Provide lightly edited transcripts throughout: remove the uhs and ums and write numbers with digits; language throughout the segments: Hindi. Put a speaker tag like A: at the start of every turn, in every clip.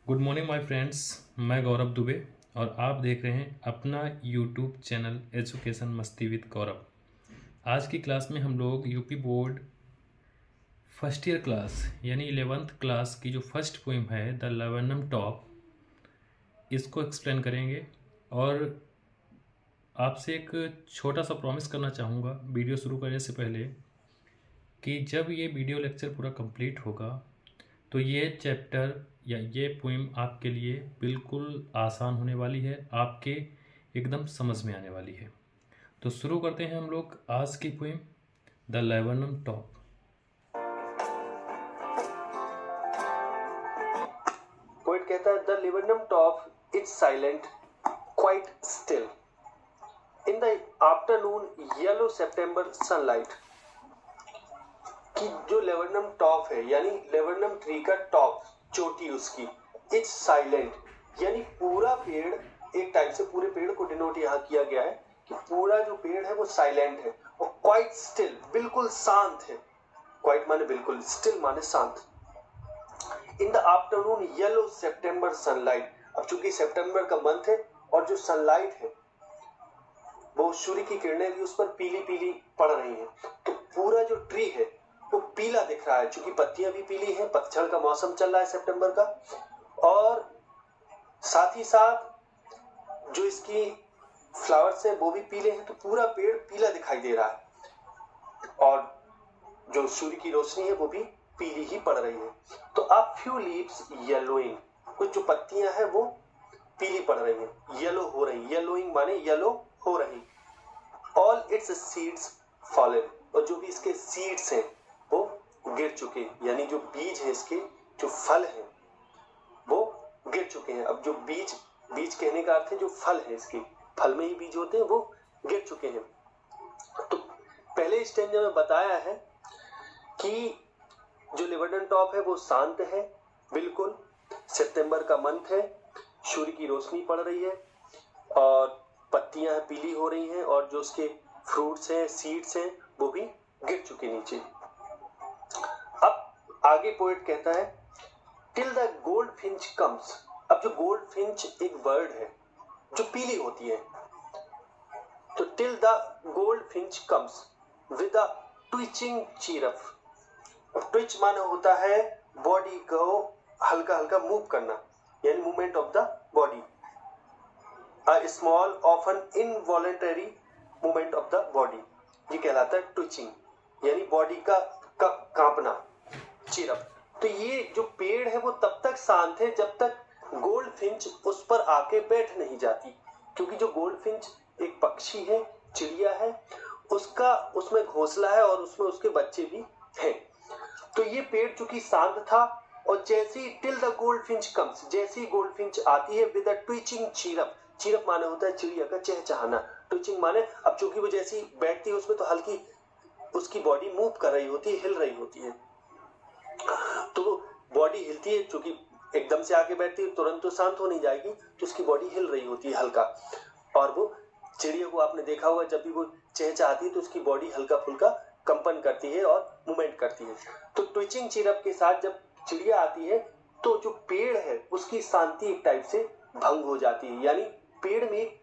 A: Good morning my friends. मैं गौरव दुबे और आप देख रहे हैं अपना यूट्यूब चैनल एजुकेशन मस्ती विद गौरव। आज की क्लास में हम लोग UP board first year class यानी 11th क्लास की जो फर्स्ट पोइम है द लैवेंडम टॉप, इसको एक्सप्लेन करेंगे। और आपसे एक छोटा सा प्रॉमिस करना चाहूँगा वीडियो शुरू करने से पहले कि जब ये वीडियो लेक्चर पूरा कंप्लीट होगा तो ये चैप्टर या ये पोइम आपके लिए बिल्कुल आसान होने वाली है, आपके एकदम समझ में आने वाली है। तो शुरू करते हैं हम लोग आज की poem the Laburnum top.
B: Poet कहता है the Laburnum top is silent quite still in the afternoon yellow September sunlight. कि जो लेवेंडम टॉप है यानी लेवेंडम ट्री का टॉप, चोटी उसकी, इज साइलेंट यानी पूरा पेड़, एक टाइप से पूरे पेड़ को डिनोट यहाँ किया गया है कि पूरा जो पेड़ है वो साइलेंट है और क्वाइट स्टिल बिल्कुल शांत है। क्वाइट माने बिल्कुल, स्टिल माने शांत। इन the afternoon yellow September sunlight, अब चूंकि सितंबर का मंथ है और जो सनलाइट है वो सूर्य की किरणें भी उस पर पीली पीली पड़ रही हैं, तो पूरा जो ट्री है वो पीला दिख रहा है। चूंकि पत्तियां भी पीली हैं, पतझड़ का मौसम चल रहा है सितंबर का, और साथ ही साथ जो इसकी फ्लावर्स है वो भी पीले हैं, तो पूरा पेड़ पीला दिखाई दे रहा है और जो सूर्य की रोशनी है वो भी पीली ही पड़ रही है। तो अ फ्यू लीव्स येलोइंग, कुछ जो पत्तियां हैं वो पीली पड़ रही हैं, येलो हो रही, येलोइंग माने येलो हो रही। ऑल इट्स सीड्स फॉलन, और जो भी इसके सीड्स हैं वो गिर चुके, यानी जो बीज है इसके, जो फल है वो गिर चुके हैं। अब जो बीज, बीज कहने का अर्थ है जो फल है इसके, फल में ही बीज होते हैं, वो गिर चुके हैं। तो पहले स्टेंजा में बताया है कि जो लिवेंडम टॉप है वो शांत है बिल्कुल, सितंबर का मंथ है, सूर्य की रोशनी पड़ रही है और पत्तियां पीली हो रही हैं और जो उसके फ्रूट्स हैं, सीड्स हैं, वो भी गिर चुके नीचे। अब आगे पोएट कहता है till the goldfinch comes. अब जो गोल्ड फिंच एक बर्ड है जो पीली होती है, तो till the goldfinch comes with a twitching chirp. Twitch माने होता है बॉडी को हल्का हल्का मूव करना, यानी movement of the body. A small often involuntary movement of the body, ये कहलाता है ट्विचिंग, यानी बॉडी का कांपना, चिरप। तो ये जो पेड़ है वो तब तक शांत है जब तक गोल्ड फिंच उस पर आके बैठ नहीं जाती, क्योंकि जो गोल्ड फिंच एक पक्षी है, चिड़िया है, उसका उसमें घोंसला है और उसमें उसके बच्चे भी हैं। तो ये पेड़ चूंकि शांत था, और जैसे ही till the goldfinch comes, जैसे ही गोल्ड फिंच आती है विद अ ट्विचिंग चीरप, चीरप माने होता है चिड़िया का चहचहाना, ट्विचिंग माने अब चूंकि वो जैसी बैठती है उसमें तो हल्की उसकी बॉडी मूव कर रही होती है, हिल रही होती है, तो बॉडी हिलती है, चूंकि एकदम से आके बैठती है तुरंत तो शांत हो नहीं जाएगी, तो उसकी बॉडी हिल रही होती है हल्का। और वो चिड़िया को आपने देखा होगा जब भी वो चहचहाती है तो उसकी बॉडी हल्का फुल्का कंपन करती है और मूवमेंट करती है। तो ट्विचिंग चिरप के साथ जब चिड़िया आती है तो जो पेड़ है उसकी शांति एक टाइप से भंग हो जाती है, यानी पेड़ में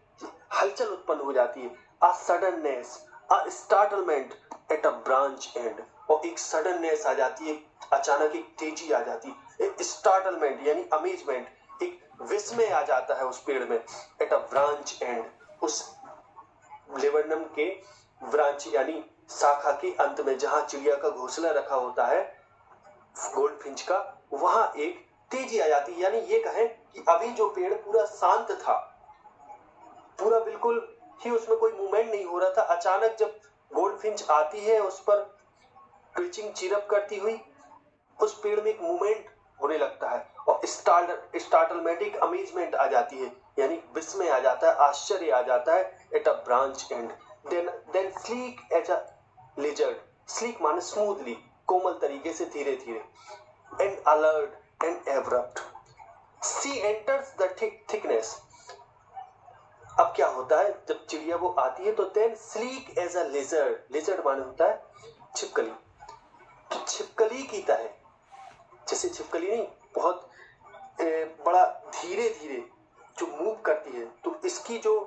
B: हलचल उत्पन्न हो जाती है। A suddenness, a startlement at a branch end, और एक सडननेस आ जाती है, अचानक एक तेजी आ जाती है, एक स्टार्टलमेंट यानी अमेजमेंट, एक विस्मय आ जाता है उस पेड़ में। एट अ ब्रांच एंड, उस लेवेंडम के ब्रांच यानी शाखा के अंत में जहां चिड़िया का घोंसला रखा होता है गोल्ड फिंच का, वहां एक तेजी आ जाती है। यानी ये कहें कि अभी जो पेड़ पूरा शांत था, पूरा बिल्कुल ही उसमें कोई मूवमेंट नहीं हो रहा था, अचानक जब गोल्ड फिंच आती है उस पर ट्विचिंग चिरप करती हुई, उस पेड़ में एक मूवमेंट होने लगता है और स्टार्टलमेटिक अमेजमेंट आ जाती है, यानी विस्मय आ जाता है, आश्चर्य आ जाता है। At a branch end then sleek as a lizard, sleek माने स्मूथली, कोमल तरीके से, धीरे धीरे, and alert and abrupt she enters the thickness. अब क्या होता है जब चिड़िया वो आती है तो then sleek as a lizard, lizard माने होता है छिपकली, तो छिपकली की तरह, जैसे छिपकली नहीं, बहुत बड़ा इसकी जो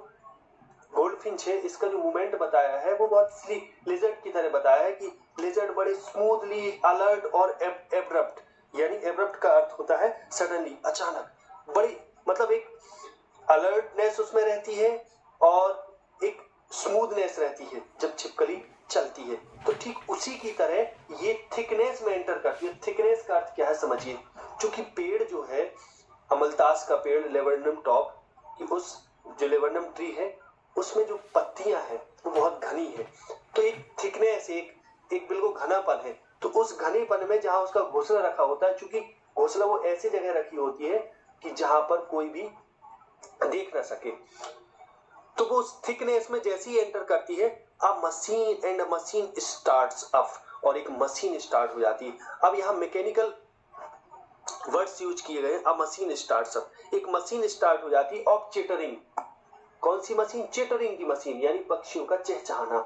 B: गोल्डफिंच है, इसका जो मूवमेंट बताया है वो बहुत स्लीक लिजर्ड की तरह बताया है कि लिजर्ड बड़े स्मूथली अलर्ट और एब्रप्ट, यानी एब्रप्ट का अर्थ होता है सडनली, अचानक, बड़ी मतलब एक अलर्टनेस उसमें रहती है और एक स्मूथनेस रहती है जब छिपकली चलती है। तो ठीक उसी की तरह ये थिकनेस में एंटर करती है। थिकनेस का अर्थ क्या है समझिए, क्योंकि पेड़ जो है अमलतास का पेड़, लेबरनम टॉप की, उस जो लेबरनम ट्री है उसमें जो पत्तियां हैं वो बहुत घनी है, तो एक थिकनेस, एक बिल्कुल घनापन है। तो उस घनेपन में जहां उसका घोंसला रखा होता है, चूंकि घोंसला वो ऐसी जगह रखी होती है कि जहां पर कोई भी देख ना सके, तो वो उस थिकनेस में जैसे ही एंटर करती है, अ machine and a machine starts up, और एक मशीन स्टार्ट हो जाती है। अब यहाँ मैकेनिकल वर्ड्स यूज किए गए, अ मशीन स्टार्ट्स अप, एक मशीन स्टार्ट हो जाती है ऑफ चिटरिंग। कौन सी मशीन? चिटरिंग की मशीन, यानी पक्षियों का चहचहाना,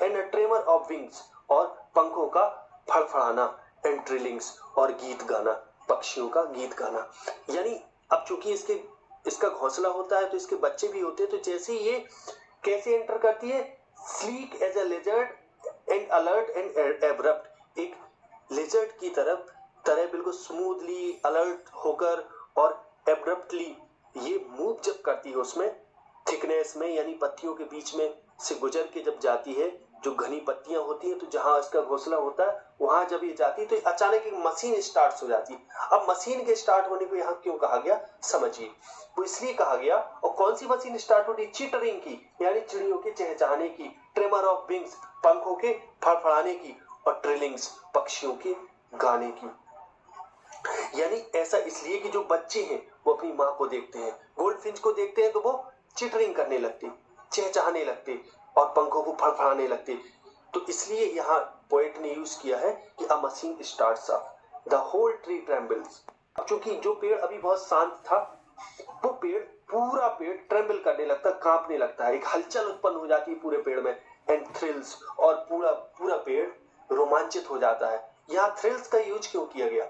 B: and a tremor of wings, और पंखों का फड़फड़ाना, एंड ट्रिलिंग्स, और गीत गाना, पक्षियों का गीत गाना। यानी अब चूंकि इसका घोंसला होता है तो इसके बच्चे भी होते हैं, तो जैसे ये कैसे एंटर करती है, sleek as a lizard and alert and abrupt, एक लिजर्ड की तरह बिल्कुल स्मूथली अलर्ट होकर और एब्रप्टली ये मूव जब करती है उसमें थिकनेस में, यानी पत्तियों के बीच में से गुजर के जब जाती है, जो घनी पत्तियां होती हैं, तो जहां इसका घोंसला होता है वहां जब ये जाती है तो अचानक एक मशीन स्टार्ट हो जाती है। अब मशीन के स्टार्ट होने को यहाँ क्यों कहा गया समझिए, वो इसलिए कहा गया, और कौन सी मशीन स्टार्ट होती है? चिटरिंग की, यानी चिड़ियों के चहचहाने की, ट्रेमर ऑफ विंग्स, पंखों के फड़फड़ाने की, और ट्रिलिंग्स, पक्षियों के गाने की। यानी ऐसा इसलिए कि जो बच्चे हैं वो अपनी माँ को देखते हैं, गोल्डफिंच को देखते हैं, तो वो चिटरिंग करने लगते, चहचहाने लगते और पंखों को फड़फड़ाने लगते। तो इसलिए यहाँ पोएट ने यूज किया है कि a machine starts up, the whole tree trembles. अब चूंकि जो पेड़ अभी बहुत शांत था, वो पूरा पेड़ ट्रेम्बल करने लगता, कांपने लगता है, एक हलचल उत्पन्न हो जाती है पूरे पेड़ में, एंड थ्रिल्स, और पूरा पेड़ रोमांचित हो जाता है। यहाँ थ्रिल्स का यूज क्यों किया गया?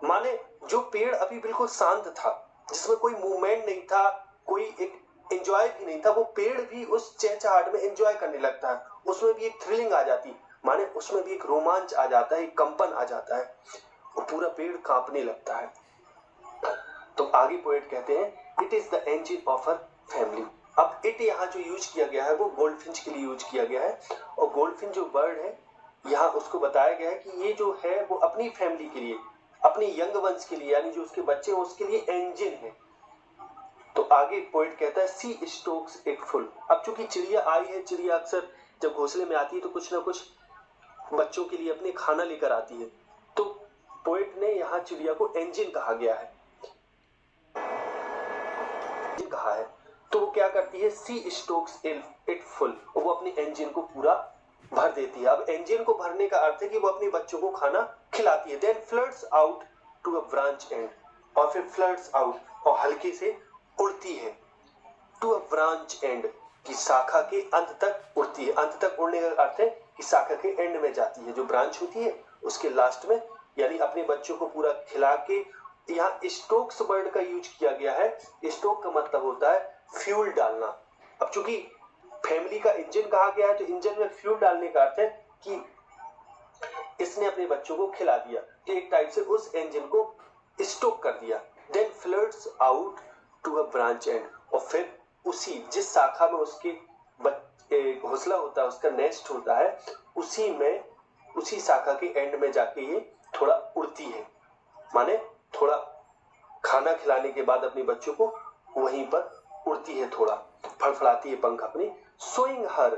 B: माने जो पेड़ अभी बिल्कुल शांत था, जिसमें कोई मूवमेंट नहीं था, कोई एक एंजॉय भी नहीं था, वो पेड़ भी उस चहचहाहट में एंजॉय करने लगता है, उसमें भी एक थ्रिलिंग आ जाती, माने उसमें भी एक रोमांच आ जाता है, एक कंपन आ जाता है, और पूरा पेड़ कांपने लगता है। तो आगे पोएट कहते हैं, it is the engine of a family. अब इट यहाँ जो यूज किया गया है वो गोल्डफिंच के लिए यूज किया गया है, और गोल्डफिंच जो बर्ड है यहाँ उसको बताया गया है कि ये जो है वो अपनी फैमिली के लिए, अपने यंग वंस के लिए, यानी जो उसके बच्चे हैं उसके लिए इंजन है। तो आगे पोएट कहता है, सी स्टोक्स इट फुल। अब चूंकि चिड़िया आई है, चिड़िया अक्सर जब घोंसले में आती है तो कुछ ना कुछ बच्चों के लिए अपने खाना लेकर आती है, तो पोएट ने यहाँ चिड़िया को इंजन कहा गया है, कहा है। तो वो क्या करती है, सी स्टोक्स इट फुल, वो अपने इंजन को पूरा भर देती है। अब इंजन को भरने का अर्थ है कि वो अपने बच्चों को खाना खिलाती है। Then floods out to a branch end, और फिर फ्लड्स आउट, और हल्के से उड़ती है, टू अ ब्रांच एंड, की शाखा के अंत तक उड़ती है। अंत तक उड़ने का अर्थ है कि शाखा के एंड में जाती है, जो ब्रांच होती है उसके लास्ट में, यानी अपने बच्चों को पूरा खिला के। यहाँ स्टोक्स वर्ड का यूज किया गया है। स्टोक का मतलब होता है फ्यूल डालना। अब चूंकि फैमिली का इंजन कहा गया है, तो इंजन में फ्यूल डालने का अर्थ है कि इसने अपने बच्चों को खिला दिया, तो एक टाइप से उस इंजन को स्टोक कर दिया। Then floods out to a branch end, और फिर उसी जिस शाखा में उसके घोंसला होता है, उसका नेस्ट होता है, उसी शाखा के एंड में जाके ये थोड़ा उड़ती है, माने थोड़ा खाना खिलाने के बाद अपने बच्चों को वहीं पर उड़ती है, थोड़ा फड़फड़ाती है पंख अपने। Showing her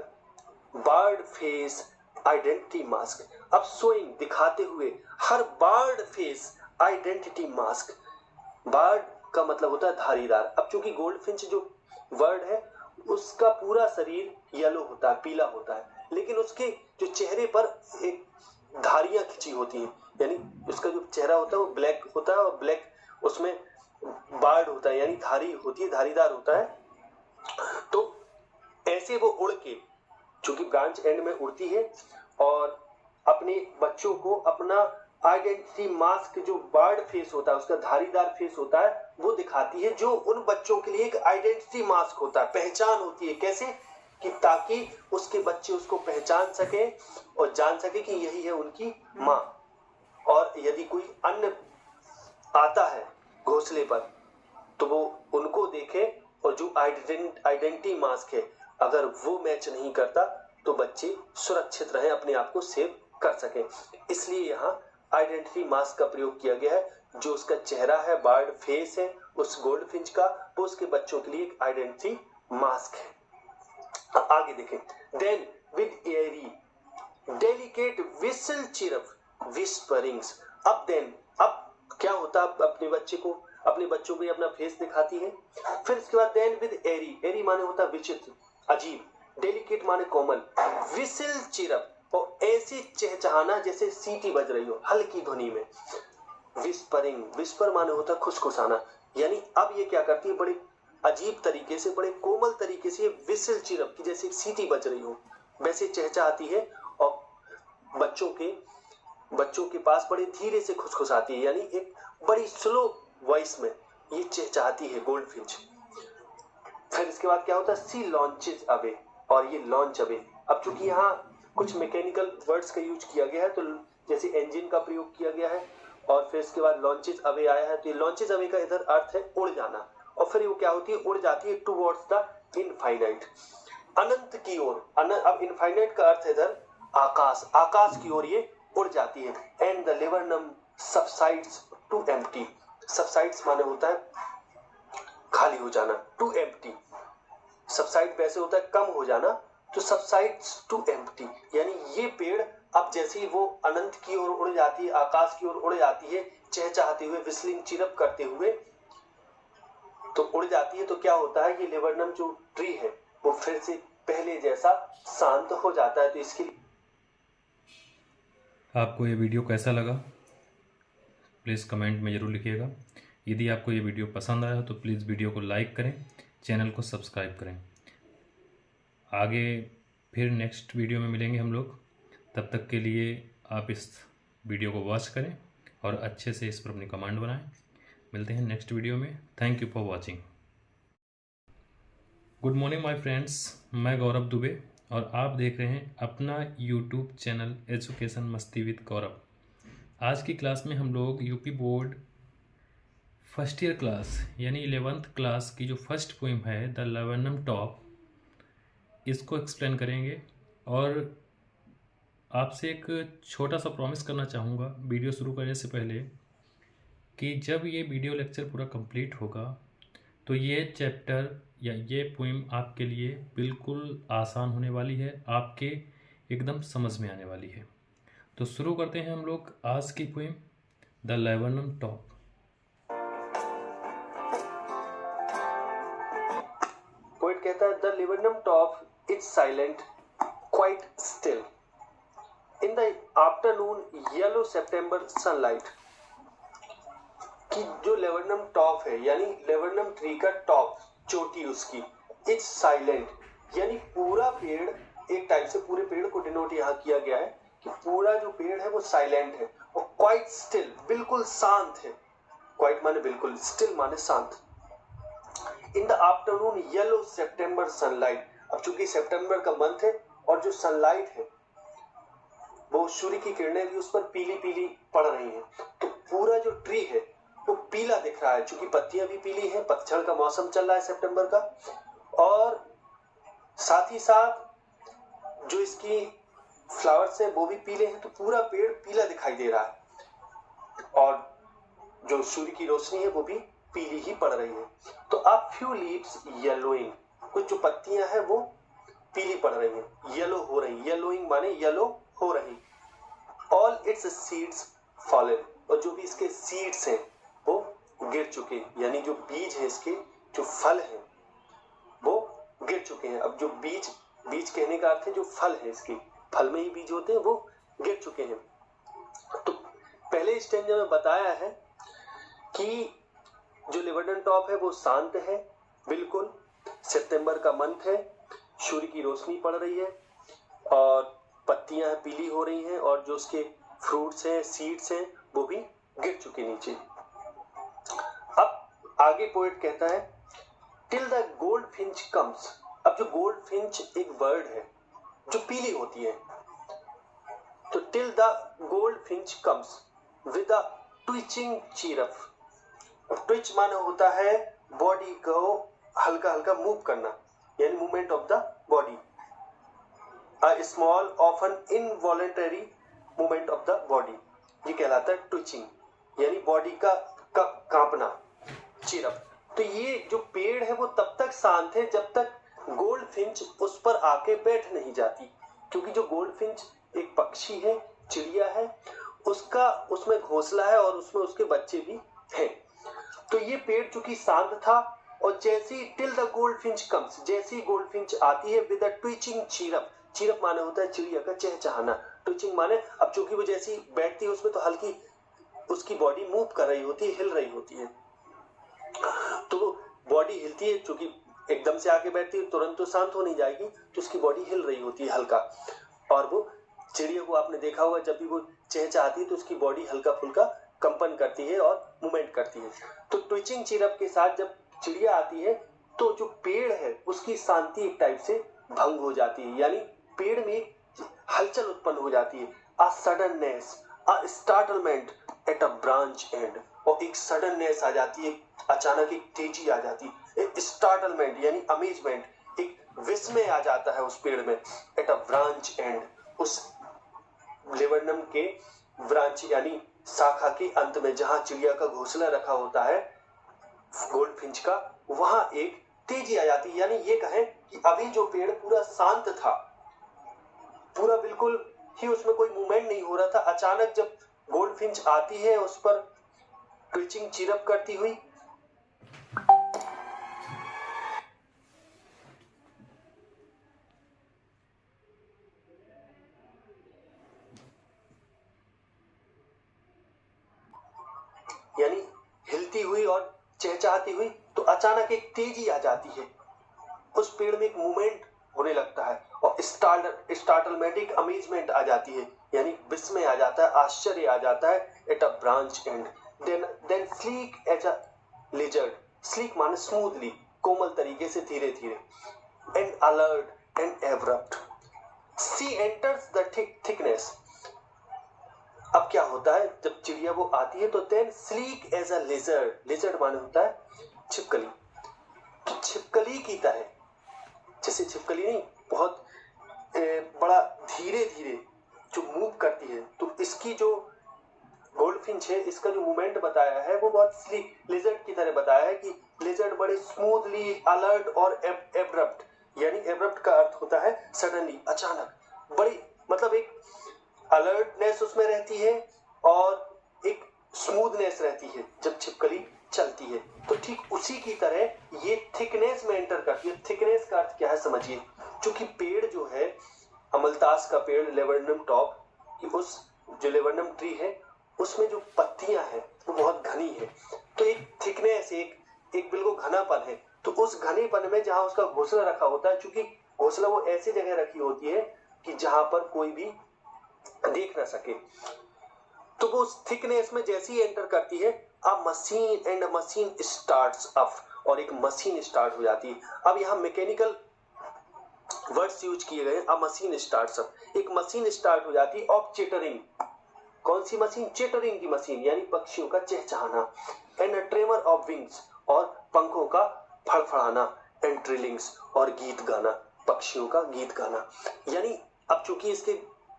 B: bird face identity mask. अब शोइंग दिखाते हुए, her bird face identity mask, bird का मतलब होता है धारीदार। अब चूंकि गोल्डफिंच जो वर्ड है उसका पूरा शरीर येलो होता है, पीला होता है, लेकिन उसके जो चेहरे पर एक धारियां खिंची होती हैं, यानी उसका जो चेहरा होता है वो ब्लैक होता है, और ब्लैक उसमें बार्ड होता है, यानी धारी होती है, धारीदार होता है। तो ऐसे वो उड़ के, चूंकि ब्रांच एंड में उड़ती है और अपने बच्चों को अपना आइडेंटिटी मास्क जो बर्ड फेस होता है, उसका धारीदार फेस होता है, वो दिखाती है, जो उन बच्चों के लिए एक आइडेंटिटी मास्क होता है, पहचान होती है। कैसे? कि ताकि उसके बच्चे उसको पहचान सके और जान सके कि यही है उनकी माँ। और यदि कोई अन्य आता है घोंसले पर तो वो उनको देखे और जो आइडेंटिटी मास्क है अगर वो मैच नहीं करता तो बच्चे सुरक्षित रहे, अपने आप को सेव कर सके। इसलिए यहाँ आइडेंटिटी मास्क का प्रयोग किया गया है। जो उसका चेहरा है, बर्ड फेस है उस गोल्डफिंच का, वो उसके बच्चों के लिए एक आइडेंटिटी मास्क है। आगे देखें। Then with airy delicate whistle chirp whisperings. अब क्या होता है, अपने बच्चों को अपना फेस दिखाती है। फिर इसके बाद देन विद एरी माने होता है विचित्र, अजीब, डेलिकेट माने कोमल, विसल चिरप और ऐसी चहचहाना जैसे सीटी बज रही हो हल्की ध्वनि में। विस्पर माने होता है खुसखुसाना। यानी अब ये क्या करती है, बड़े अजीब तरीके से, बड़े कोमल तरीके से विसल चिरप की जैसे सीटी बज रही हो वैसे चहचहाती है और बच्चों के पास बड़े धीरे से खुसखुसाती है। यानी एक बड़ी स्लो वॉइस में ये चहचहाती है गोल्डफिंच। फिर इसके बाद क्या होता है, सी लॉन्चेज अवे, और ये लॉन्च अवे। अब चूंकि यहाँ कुछ मैकेनिकल वर्ड्स का यूज किया गया है, तो जैसे इंजन का प्रयोग किया गया है और फिर इसके बाद लॉन्चेज अवे आया है, तो ये लॉन्चेज अवे का इधर अर्थ है उड़ जाना। और फिर वो क्या होती है, उड़ जाती है टुवर्ड्स द इनफाइनाइट, अनंत की ओर। अब इनफाइनाइट का अर्थ है इधर आकाश की ओर ये उड़ जाती है। And the Laburnum subsides to empty. Subsides माने होता है खाली हो जाना, टू एम्प्टी। सबसाइड वैसे होता है कम हो जाना, तो सबसाइड्स टू एम्प्टी यानी ये पेड़ अब जैसे ही वो अनंत की ओर उड़ जाती है, आकाश की ओर उड़ जाती है, चहचहाते हुए, विस्लिंग चिरप करते हुए तो उड़ जाती है, तो क्या होता है, ये लिबर्नम जो ट्री है वो फिर से पहले जैसा शांत हो जाता है। तो इसके लिए
A: आपको ये वीडियो कैसा लगा प्लीज़ कमेंट में ज़रूर लिखिएगा। यदि आपको ये वीडियो पसंद आया तो प्लीज़ वीडियो को लाइक करें, चैनल को सब्सक्राइब करें। आगे फिर नेक्स्ट वीडियो में मिलेंगे हम लोग, तब तक के लिए आप इस वीडियो को वॉच करें और अच्छे से इस पर अपनी कमांड बनाएं। मिलते हैं नेक्स्ट वीडियो में। Thank you for watching. Good morning my friends, मैं गौरव दुबे और आप देख रहे हैं अपना यूट्यूब चैनल एजुकेशन मस्ती विद गौरव। आज की क्लास में हम लोग UP board first year class यानी 11th क्लास की जो फर्स्ट पोइम है द लैवर्नम टॉप, इसको एक्सप्लेन करेंगे। और आपसे एक छोटा सा प्रॉमिस करना चाहूँगा वीडियो शुरू करने से पहले कि जब ये वीडियो लेक्चर पूरा कंप्लीट होगा तो ये चैप्टर या ये पोइम आपके लिए बिल्कुल आसान होने वाली है, आपके एकदम समझ में आने वाली है। तो शुरू करते हैं हम लोग आज की poem the Laburnum top.
B: Poet कहता है the Laburnum top is silent quite still in the afternoon yellow September sunlight. कि जो लेवर्नम टॉप है यानी लेवर्नम ट्री का टॉप, चोटी उसकी, इज साइलेंट यानी पूरा पेड़, एक टाइप से पूरे पेड़ को डिनोट यहाँ किया गया है कि पूरा जो पेड़ है वो साइलेंट है और क्वाइट स्टिल बिल्कुल शांत है। क्वाइट माने बिल्कुल, स्टिल माने शांत। इन the afternoon yellow September sunlight. अब चूंकि सितंबर का मंथ है और जो सनलाइट है वो सूर्य की किरणें भी उस पर पीली पीली पड़ रही हैं, तो पूरा जो ट्री है वो पीला दिख रहा है। चूंकि पत्तियां भी पीली हैं, पतझड़ का मौसम चल रहा है सितंबर का, और साथ ही साथ जो इसकी फ्लावर्स हैं वो भी पीले हैं, तो पूरा पेड़ पीला दिखाई दे रहा है और जो सूर्य की रोशनी है वो भी पीली ही पड़ रही है। तो अब फ्यू लीव्स येलोइंग, कुछ जो पत्तियां हैं वो पीली पड़ रही हैं, येलो हो रही, येलोइंग माने येलो हो रही। ऑल इट्स सीड्स फॉलन, और जो भी इसके सीड्स हैं वो गिर चुके, यानी जो बीज है इसके, जो फल है वो गिर चुके हैं। अब जो बीज कहने का अर्थ है जो फल है इसके, फल में ही बीज होते हैं, वो गिर चुके हैं। तो पहले स्टेंजा में बताया है कि जो लिबर्नम टॉप है वो शांत है बिल्कुल, सितंबर का मंथ है, सूर्य की रोशनी पड़ रही है और पत्तियां पीली हो रही हैं और जो उसके फ्रूट्स हैं, सीड्स हैं, वो भी गिर चुके नीचे। अब आगे पोएट कहता है till the goldfinch comes. अब जो गोल्ड फिंच एक बर्ड है जो पीली होती है, तो till the goldfinch comes with a twitching chirp. Twitch माने होता है बॉडी को हल्का हल्का मूव करना, यानी movement of the body. A small often involuntary movement of the body, ये कहलाता है ट्विचिंग, यानी बॉडी का कांपना, चीरफ। तो ये जो पेड़ है वो तब तक शांत है जब तक गोल्ड फिंच उस पर आके बैठ नहीं जाती, क्योंकि जो गोल्ड फिंच एक पक्षी है, चिड़िया है, उसका उसमें घोंसला है और उसमें उसके बच्चे भी हैं। तो ये पेड़ चूंकि शांत था, और जैसी till the goldfinch comes, जैसी गोल्ड फिंच आती है विद अ ट्विचिंग चीरफ। चीरफ माने होता है चिड़िया का चहचहाना, ट्विचिंग माने अब चूंकि वो जैसी बैठती है उसमें तो हल्की उसकी बॉडी मूव कर रही होती है, हिल रही होती है, तो बॉडी हिलती है, चूंकि एकदम से आके बैठती है तुरंत तो शांत हो नहीं जाएगी, तो उसकी बॉडी हिल रही होती है हल्का। और वो चिड़िया को आपने देखा होगा जब भी वो चहचहाती है तो उसकी बॉडी हल्का फुल्का कंपन करती है और मूवमेंट करती है। तो ट्विचिंग चीरफ के साथ जब चिड़िया आती है तो जो पेड़ है उसकी शांति एक टाइप से भंग हो जाती है, यानी पेड़ में हलचल उत्पन्न हो जाती है। A suddenness, a startlement at a branch end, और एक सडननेस आ जाती है, अचानक एक तेजी आ जाती है। एक स्टार्टलमेंट यानी अमेजमेंट, एक विस्मय आ जाता है उस पेड़ में। एट अ ब्रांच एंड, उस लेबरनम के ब्रांच यानी शाखा के अंत में जहां चिड़िया का घोंसला रखा होता है गोल्ड फिंच का, वहां एक तेजी आ जाती है। यानी ये कहें कि अभी जो पेड़ पूरा शांत था, पूरा बिल्कुल ही उसमें कोई मूवमेंट नहीं हो रहा था, अचानक जब गोल्ड फिंच आती है उस पर ट्विचिंग चीरप करती हुई, यानी हिलती हुई और चहचहाती हुई, तो अचानक एक तेजी आ जाती है, उस पेड़ में एक मूवमेंट होने लगता है, और स्टार्टलमेंट, एक अमेजमेंट आ जाती है, यानी विस्मय आ जाता है, आश्चर्य आ जाता है। At a branch end then sleek as a lizard, sleek माने स्मूथली, कोमल तरीके से, धीरे धीरे, and alert and abrupt she enters the thickness. अब क्या होता है जब चिड़िया वो आती है तो then sleek as a lizard, lizard माने होता है छिपकली, तो छिपकली की तरह, जैसे छिपकली नहीं, बहुत बड़ा धीरे धीरे जो मूव करती है, तो इसकी जो गोल्ड फिंच है इसका जो मूवमेंट बताया है वो बहुत स्लीक लिजर्ड की तरह बताया है, कि लिजर्ड बड़े स्मूथली, अलर्ट और एब्रप्ट, यानी एब्रप्ट का अर्थ होता है सडनली, अचानक, बड़ी मतलब एक अलर्टनेस उसमें रहती है और एक स्मूथनेस रहती है जब छिपकली चलती है। तो ठीक उसी की तरह ये थिकनेस में एंटर करती है। थिकनेस का अर्थ क्या है समझिए, क्योंकि पेड़ जो है अमलतास का पेड़, लेबरनम टॉप की, उस जो लेबरनम ट्री है उसमें जो पत्तियां हैं वो बहुत घनी है, तो एक थिकनेस, एक बिल्कुल घनापन है। तो उस घनेपन में जहां उसका घोंसला रखा होता है, चूंकि घोंसला वो ऐसी जगह रखी होती है कि जहां पर कोई भी देख ना सके, तो वो उस थिकनेस में जैसे ही एंटर करती है, अ machine and a machine starts up, और एक मशीन स्टार्ट हो जाती है। अब यहाँ मैकेनिकल वर्ड्स यूज किए गए, अ मशीन स्टार्ट्स अप, एक मशीन स्टार्ट हो जाती है ऑफ चिटरिंग। कौन सी मशीन? चिटरिंग की मशीन, यानी पक्षियों का चहचहाना। And a tremor of wings, और पंखों का फड़फड़ाना। एंड ट्रिलिंग्स, और गीत गाना, पक्षियों का गीत गाना। यानी अब चूंकि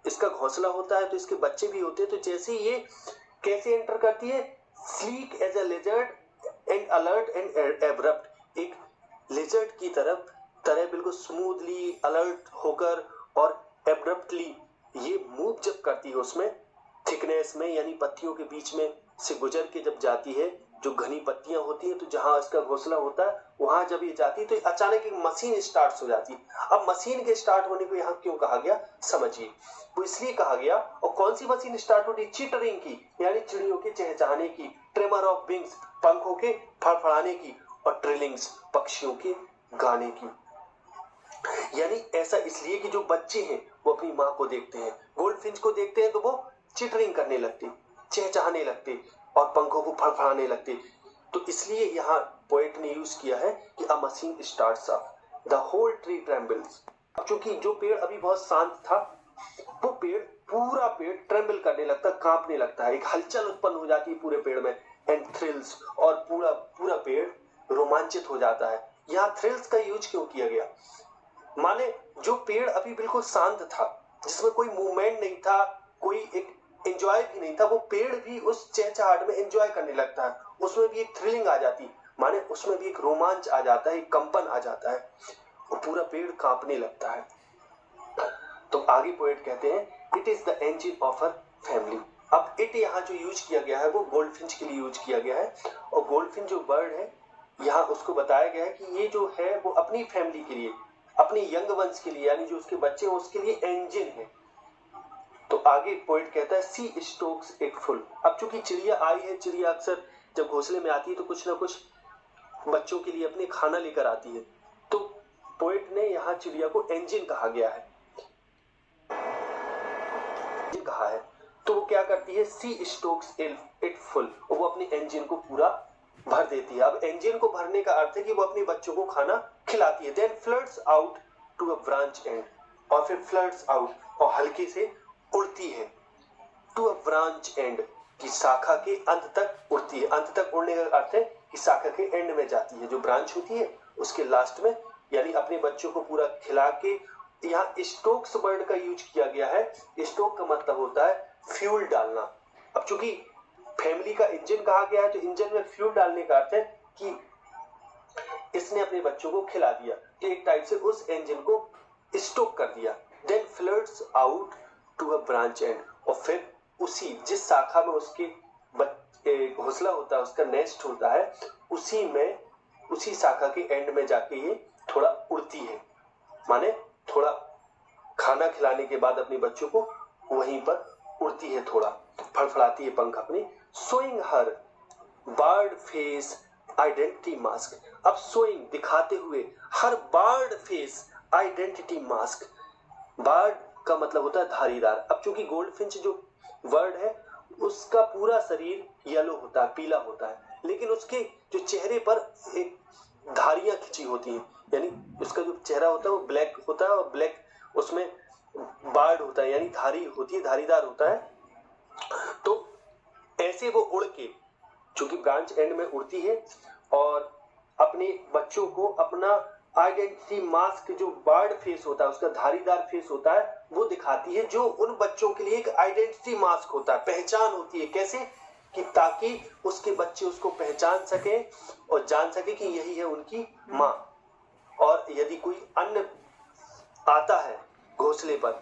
B: इसका घोंसला होता है तो इसके बच्चे भी होते हैं, तो जैसे ये कैसे एंटर करती है, sleek as a lizard and alert and abrupt, एक लिजर्ड की तरह बिल्कुल स्मूथली, अलर्ट होकर और एब्रप्टली ये मूव जब करती है उसमें थिकनेस में, यानी पत्तियों के बीच में से गुजर के जब जाती है, जो घनी पत्तियां होती हैं, तो जहां इसका घोंसला होता है वहां जब ये जाती है तो अचानक एक मशीन स्टार्ट हो जाती है। अब मशीन के स्टार्ट होने को यहाँ क्यों कहा गया समझिए, वो इसलिए कहा गया, और कौन सी मशीन स्टार्ट होती है? चिटरिंग की, यानी चिड़ियों के चहचहाने की, ट्रेमर ऑफ विंग्स, पंखों के फड़फड़ाने की, और ट्रिलिंग्स, पक्षियों के गाने की। यानी ऐसा इसलिए कि जो बच्चे हैं वो अपनी माँ को देखते हैं, गोल्ड फिंच को देखते हैं, तो वो चिटरिंग करने लगती, चहचहाने लगते और पंखों को फड़फड़ाने लगते। तो इसलिए यहाँ पोएट ने यूज किया है कि a machine starts up, the whole tree trembles. क्योंकि जो पेड़ अभी बहुत शांत था, वो पेड़, पूरा पेड़ ट्रेम्बल करने लगता, कांपने लगता है, एक हलचल उत्पन्न हो जाती है पूरे पेड़ में, एंड थ्रिल्स, और पूरा पूरा पेड़ रोमांचित हो जाता है। यहाँ थ्रिल्स का यूज क्यों किया गया? माने जो पेड़ अभी बिल्कुल शांत था, जिसमें कोई मूवमेंट नहीं था, कोई एक एंजॉय भी नहीं था, वो पेड़ भी उस चहचहाहट में एंजॉय करने लगता है, उसमें भी एक थ्रिलिंग आ जाती, माने उसमें भी एक रोमांच आ जाता है, एक कंपन आ जाता है, वो पूरा पेड़ कांपने लगता है। तो आगे पोएट कहते हैं it is the engine of a family. अब इट यहाँ जो यूज किया गया है वो गोल्डफिंच के लिए यूज किया गया है, और गोल्डफिंच जो बर्ड है यहाँ उसको बताया गया है कि ये जो है वो अपनी फैमिली के लिए, अपने यंग वंस के लिए, यानी जो उसके बच्चे हैं उसके लिए इंजन है। तो आगे पोएट कहता है सी स्टोक्स इट फुल। अब चूंकि चिड़िया आई है, चिड़िया अक्सर जब घोंसले में आती है तो कुछ ना कुछ बच्चों के लिए अपने खाना लेकर आती है, तो पोएट ने यहाँ चिड़िया को इंजन कहा गया है, कहा है। तो वो क्या करती है, सी स्टोक्स इट फुल, वो अपने इंजन को पूरा भर देती है। अब इंजन को भरने का अर्थ है कि वो अपने बच्चों को खाना खिलाती है। Then floods out to a branch end, और फिर फ्लड्स आउट, और हल्के से उड़ती है, टू अ ब्रांच एंड, की शाखा के अंत तक उड़ती है। अंत तक उड़ने का अर्थ है कि शाखा के एंड में जाती है, जो ब्रांच होती है उसके लास्ट में, यानी अपने बच्चों को पूरा खिला के। यहाँ स्टोक्स वर्ड का यूज किया गया है। स्टोक का मतलब होता है फ्यूल डालना। अब चूंकि फैमिली का इंजन कहा गया है, तो इंजन में फ्यूल डालने का अर्थ है कि इसने अपने बच्चों को खिला दिया, तो एक टाइप से उस इंजन को स्टोक कर दिया। Then floods out to a branch end, और फिर उसी जिस शाखा में उसके घोंसला होता है, उसका नेस्ट होता है, उसी में, उसी शाखा के एंड में जाके ये थोड़ा उड़ती है, माने थोड़ा खाना खिलाने के बाद अपने बच्चों को वहीं पर उड़ती है, थोड़ा फड़फड़ाती है पंख अपने। Showing her bird face identity mask. अब शोइंग दिखाते हुए, her bird face identity mask, bird का मतलब होता है धारीदार। अब चूंकि गोल्डफिंच जो बर्ड है उसका पूरा शरीर येलो होता है, पीला होता है, लेकिन उसके जो चेहरे पर एक धारियां खिंची होती हैं, यानी उसका जो चेहरा होता है वो ब्लैक होता है, और ब्लैक उसमें बार्ड होता है, यानी धारी होती है, धारीदार होता है। तो ऐसे वो उड़ के, चूंकि ब्रांच एंड में उड़ती है, और अपने बच्चों को अपना आइडेंटिटी मास्क, जो बर्ड फेस होता है, उसका धारीदार फेस होता है, वो दिखाती है, जो उन बच्चों के लिए एक आइडेंटिटी मास्क होता है, पहचान होती है। कैसे कि ताकि उसके बच्चे उसको पहचान सके और जान सके कि यही है उनकी माँ। और यदि कोई अन्य आता है घोंसले पर,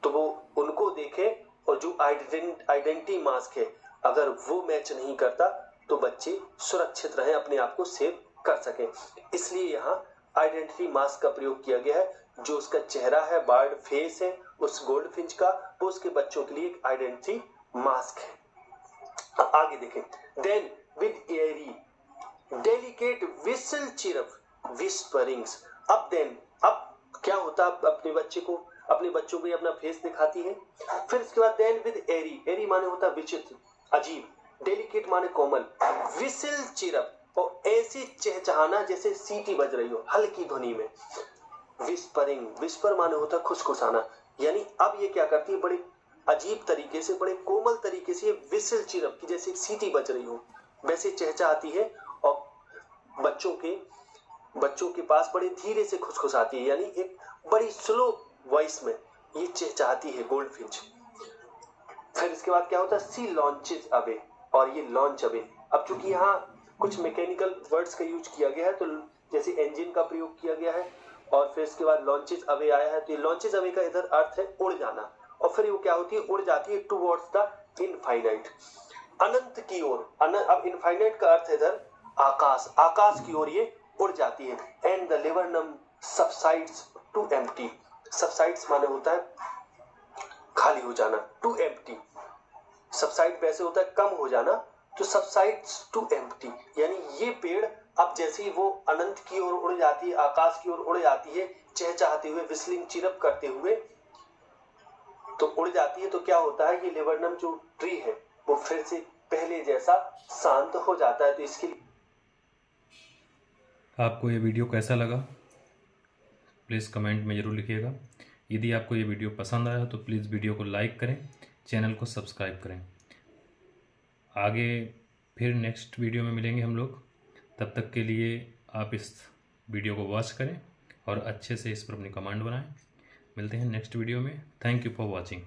B: तो वो उनको देखे, और जो आइडेंटिटी मास्क है अगर वो मैच नहीं करता, तो बच्चे सुरक्षित रहे, अपने आप को सेव कर सके। इसलिए यहाँ आइडेंटिटी मास्क का प्रयोग किया गया है। जो उसका चेहरा है, बर्ड फेस है उस गोल्डफिंच का, वो उसके बच्चों के लिए एक आइडेंटिटी मास्क है। आगे देखें, then with airy delicate whistle chirp whisperings. अब देन, अब क्या होता है, अपने बच्चों को अपना फेस दिखाती है। फिर इसके बाद देन विद एरी, एरी माने होता है विचित्र, अजीब, डेलिकेट माने कोमल, विसल चिरप, और ऐसी चहचहाना जैसे सीटी बज रही हो हल्की ध्वनि में। विस्परिंग, विस्पर माने होता है खुसखुसाना, यानी अब ये क्या करती है, बड़े अजीब तरीके से, बड़े कोमल तरीके से विसल चिरप की जैसे सीटी बज रही हो वैसे चहचहाती है, और बच्चों के पास बड़े धीरे से खुसखुसाती है, यानी एक बड़ी स्लो वॉइस में ये चहचहाती है गोल्डफिंच। फिर इसके बाद क्या होता है, सी लॉन्चेज अवे, और ये लॉन्च अवे। अब चूंकि यहाँ कुछ मैकेनिकल वर्ड्स का यूज किया गया है, तो जैसे इंजन का प्रयोग किया गया है, और फिर इसके बाद लॉन्चेज अवे आया है, तो ये लॉन्चेज अवे का इधर अर्थ है उड़ जाना, और फिर वो क्या होती है, उड़ जाती है टुवर्ड्स द इनफाइनाइट, अनंत की ओर। अब इनफाइनाइट का अर्थ है इधर आकाश, आकाश की ओर ये उड़ जाती है। And the Laburnum subsides to empty, subsides माने होता है खाली हो जाना, टू एम्प्टी, सबसाइड वैसे होता है कम हो जाना, तो सबसाइड्स टू एम्प्टी, यानी ये पेड़ अब जैसे ही वो अनंत की ओर उड़ जाती है, आकाश की ओर उड़ जाती है, चहचहाते हुए, विस्लिंग चिरप करते हुए, तो उड़ जाती है तो क्या होता है, ये लेबरनम जो ट्री है वो फिर से पहले जैसा शांत हो जाता है। तो इसके लिए
A: आपको ये वीडियो कैसा लगा प्लीज़ कमेंट में ज़रूर लिखिएगा। यदि आपको ये वीडियो पसंद आया तो प्लीज़ वीडियो को लाइक करें, चैनल को सब्सक्राइब करें। आगे फिर नेक्स्ट वीडियो में मिलेंगे हम लोग। तब तक के लिए आप इस वीडियो को वॉच करें और अच्छे से इस पर अपनी कमांड बनाएं। मिलते हैं नेक्स्ट वीडियो में। Thank you for watching.